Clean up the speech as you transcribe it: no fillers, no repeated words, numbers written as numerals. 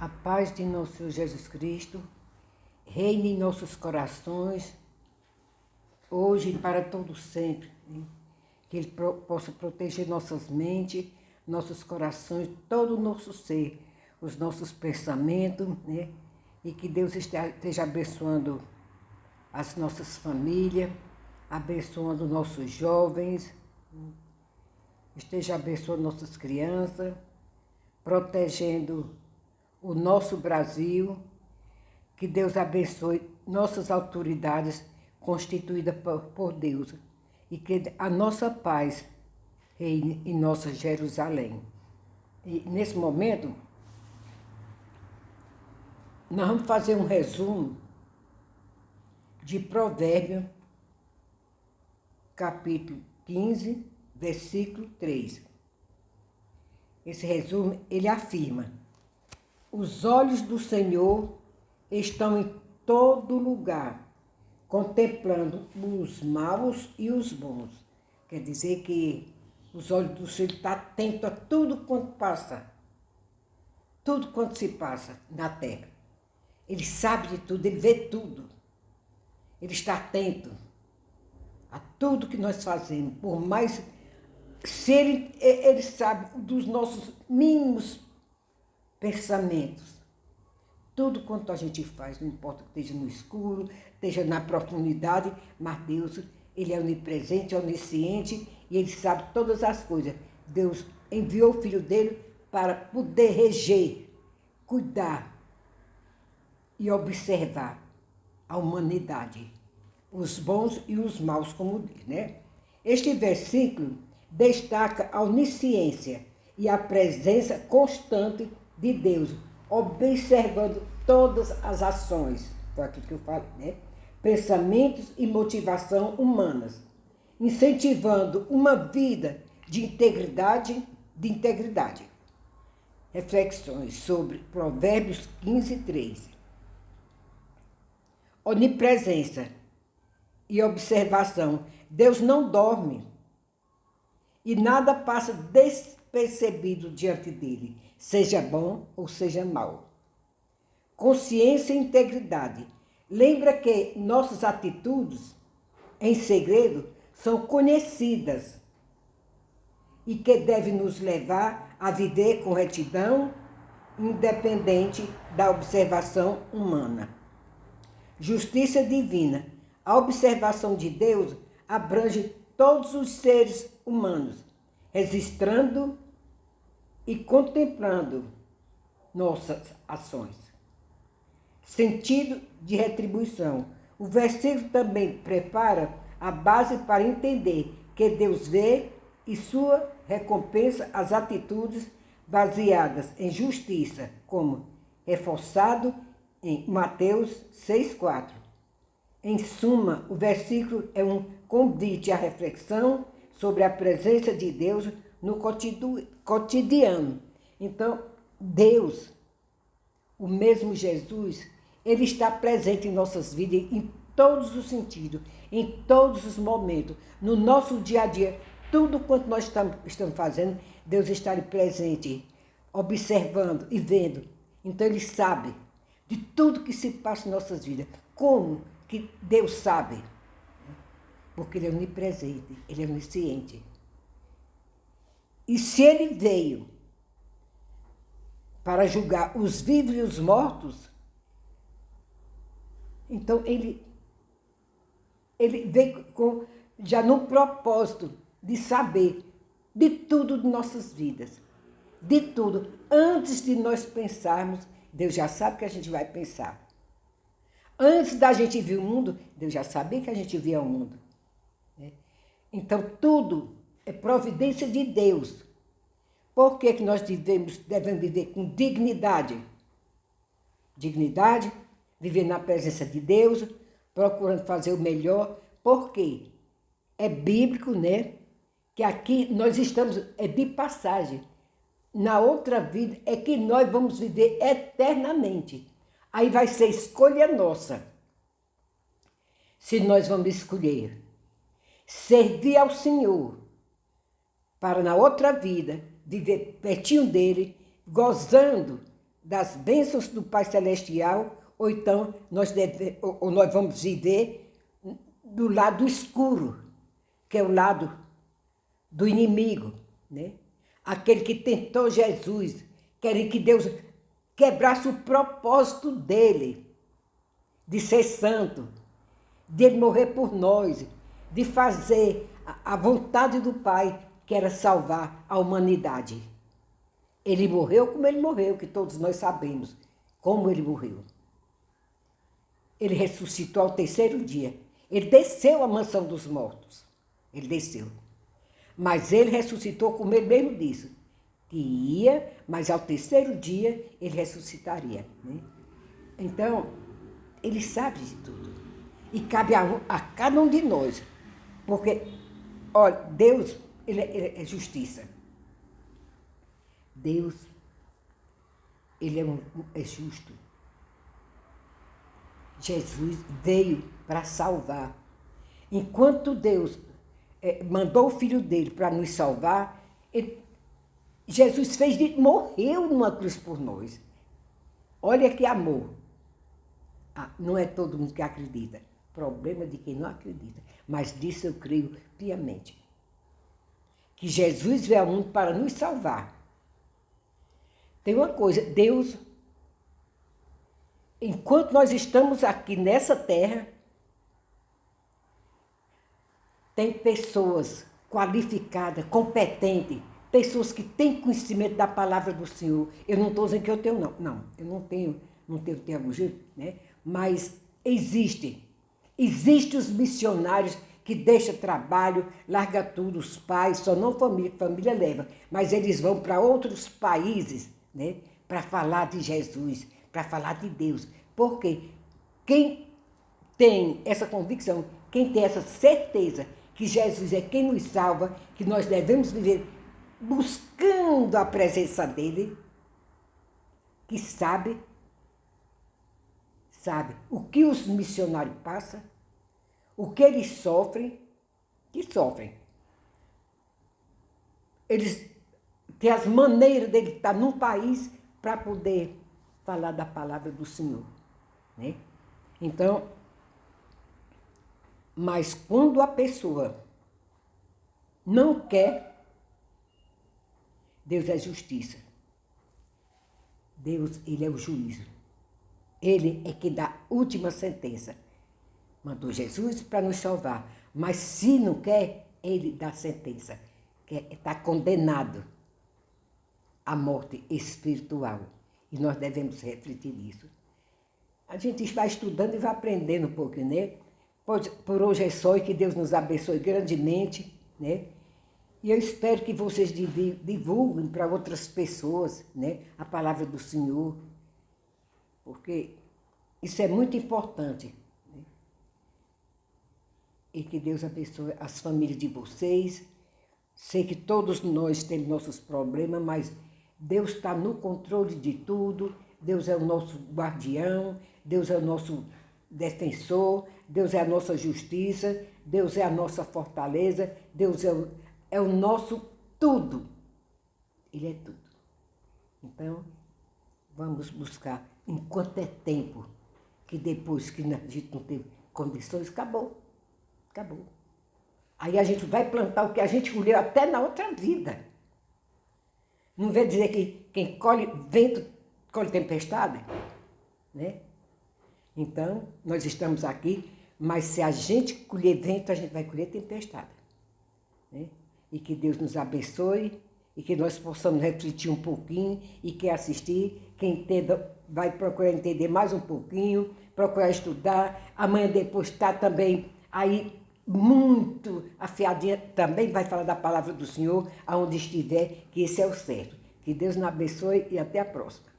A paz de nosso Senhor Jesus Cristo reine em nossos corações, hoje e para todo sempre. Né? Que Ele possa proteger nossas mentes, nossos corações, todo o nosso ser, os nossos pensamentos, né? E que Deus esteja abençoando as nossas famílias, abençoando nossos jovens, esteja abençoando nossas crianças, protegendo o nosso Brasil, que Deus abençoe nossas autoridades constituídas por Deus e que a nossa paz reine em nossa Jerusalém. E nesse momento, nós vamos fazer um resumo de Provérbios, capítulo 15, versículo 3. Esse resumo, ele afirma: os olhos do Senhor estão em todo lugar, contemplando os maus e os bons. Quer dizer que os olhos do Senhor estão atentos a tudo quanto passa, tudo quanto se passa na terra. Ele sabe de tudo, ele vê tudo. Ele está atento a tudo que nós fazemos, por mais... Se ele sabe dos nossos mínimos pensamentos, tudo quanto a gente faz, não importa que esteja no escuro, esteja na profundidade, mas Deus, Ele é onipresente, onisciente e Ele sabe todas as coisas. Deus enviou o Filho dele para poder reger, cuidar e observar a humanidade, os bons e os maus, como diz, né? Este versículo destaca a onisciência e a presença constante de Deus, observando todas as ações, foi aquilo que eu falei, né? Pensamentos e motivação humanas, incentivando uma vida de integridade. Reflexões sobre Provérbios 15, 3. Onipresença e observação. Deus não dorme e nada passa despercebido diante dele, seja bom ou seja mau. Consciência e integridade. Lembra que nossas atitudes, em segredo, são conhecidas e que devem nos levar a viver com retidão, independente da observação humana. Justiça divina. A observação de Deus abrange todos os seres humanos, registrando e contemplando nossas ações. Sentido de retribuição. O versículo também prepara a base para entender que Deus vê e sua recompensa as atitudes baseadas em justiça, como reforçado em Mateus 6,4. Em suma, o versículo é um convite à reflexão sobre a presença de Deus no cotidiano. Então, Deus, o mesmo Jesus, Ele está presente em nossas vidas em todos os sentidos, em todos os momentos, no nosso dia a dia. Tudo quanto nós estamos fazendo, Deus está ali presente, observando e vendo. Então, Ele sabe de tudo que se passa em nossas vidas. Como que Deus sabe? Porque Ele é onipresente, Ele é onisciente. E se Ele veio para julgar os vivos e os mortos, então Ele veio já no propósito de saber de tudo de nossas vidas. De tudo. Antes de nós pensarmos, Deus já sabe que a gente vai pensar. Antes da gente vir o mundo, Deus já sabia que a gente via o mundo. Então, tudo é providência de Deus. Por que nós devemos viver com dignidade? Dignidade, viver na presença de Deus, procurando fazer o melhor. Por quê? É bíblico, né? Que aqui nós estamos, é de passagem. Na outra vida é que nós vamos viver eternamente. Aí vai ser escolha nossa. Se nós vamos escolher servir ao Senhor, para na outra vida viver pertinho dele, gozando das bênçãos do Pai Celestial, ou então nós vamos viver do lado escuro, que é o lado do inimigo, né? Aquele que tentou Jesus, querem que Deus quebrasse o propósito dele, de ser santo, de ele morrer por nós, de fazer a vontade do Pai, que era salvar a humanidade. Ele morreu como ele morreu, que todos nós sabemos como ele morreu. Ele ressuscitou ao terceiro dia. Ele desceu à mansão dos mortos. Ele desceu. Mas ele ressuscitou como ele mesmo disse, que ia, mas ao terceiro dia ele ressuscitaria, né? Então, ele sabe de tudo. E cabe a cada um de nós. Porque, olha, Deus, ele é justiça. Deus, ele é justo. Jesus veio para salvar. Enquanto Deus mandou o Filho dele para nos salvar, Jesus morreu numa cruz por nós. Olha que amor. Não é todo mundo que acredita. Problema de quem não acredita. Mas disso eu creio piamente. Que Jesus veio ao mundo para nos salvar. Tem uma coisa, Deus, enquanto nós estamos aqui nessa terra, tem pessoas qualificadas, competentes, pessoas que têm conhecimento da palavra do Senhor. Eu não estou dizendo que eu tenho, não. Não, eu não tenho teologia, né? Mas existem os missionários que deixam trabalho, larga tudo, os pais, só não família leva, mas eles vão para outros países, né? Para falar de Jesus, para falar de Deus. Porque quem tem essa convicção, quem tem essa certeza que Jesus é quem nos salva, que nós devemos viver buscando a presença dele, que sabe o que os missionários passam, o que eles sofrem, Eles têm as maneiras dele estar num país para poder falar da palavra do Senhor, né? Então, mas quando a pessoa não quer, Deus é justiça. Deus, ele é o juízo. Ele é que dá a última sentença. Mandou Jesus para nos salvar. Mas se não quer, ele dá a sentença. Está condenado à morte espiritual. E nós devemos refletir nisso. A gente vai estudando e vai aprendendo um pouco, né? Por hoje é só e que Deus nos abençoe grandemente, né? E eu espero que vocês divulguem para outras pessoas, né, a palavra do Senhor, porque isso é muito importante, né? E que Deus abençoe as famílias de vocês. Sei que todos nós temos nossos problemas, mas Deus está no controle de tudo. Deus é o nosso guardião, Deus é o nosso defensor, Deus é a nossa justiça, Deus é a nossa fortaleza, Deus é o nosso tudo. Ele é tudo. Então, vamos buscar, enquanto é tempo, que depois que a gente não tem condições, acabou. Aí a gente vai plantar o que a gente colheu até na outra vida. Não vem dizer que quem colhe vento, colhe tempestade, né? Então, nós estamos aqui, mas se a gente colher vento, a gente vai colher tempestade, né? E que Deus nos abençoe e que nós possamos refletir um pouquinho e quem assistir, quem entenda, vai procurar entender mais um pouquinho, procurar estudar. Amanhã depois está também aí muito afiadinha, também vai falar da palavra do Senhor, aonde estiver, que esse é o certo. Que Deus nos abençoe e até a próxima.